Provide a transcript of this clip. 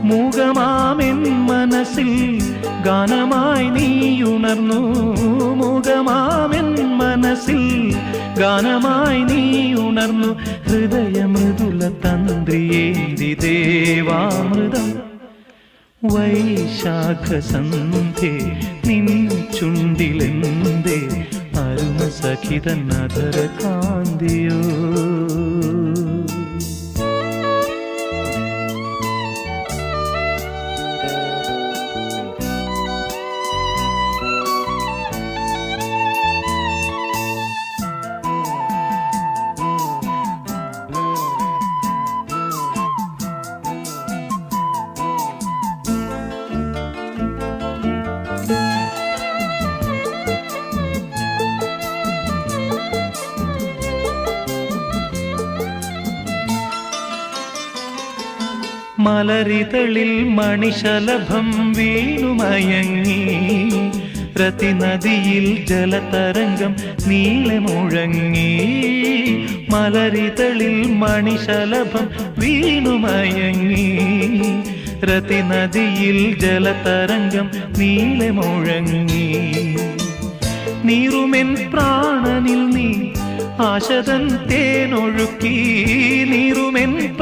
മൂകമാമെൻ മനസ്സിൽ ഗാനമായി നീയുണർന്നു. മൂകമാമെൻ മനസ്സിൽ ഗാനമായി നീയുണർന്നു. ഹൃദയമൃദുല തന്ത്രിയേന്തി ദേവാമൃതം വൈശാഖസന്ധ്യേ നിൻ ചുണ്ടിലെന്തേ അരുണ സഖിതൻ അധര കാന്തിയോ. മലരിതളിൽ മണിശലഭം വീണുമയങ്ങി. രതിനദിയിൽ ജലതരംഗം നീളെ മുഴങ്ങി. മലരിതളിൽ മണിശലഭം വീണുമയങ്ങി. രതിനദിയിൽ ജലതരംഗം നീളെ മുഴങ്ങി. നീറുമെൻ പ്രാണനിൽ നീ ആശതൻ തേനൊഴുക്കി. നീറുമെൻ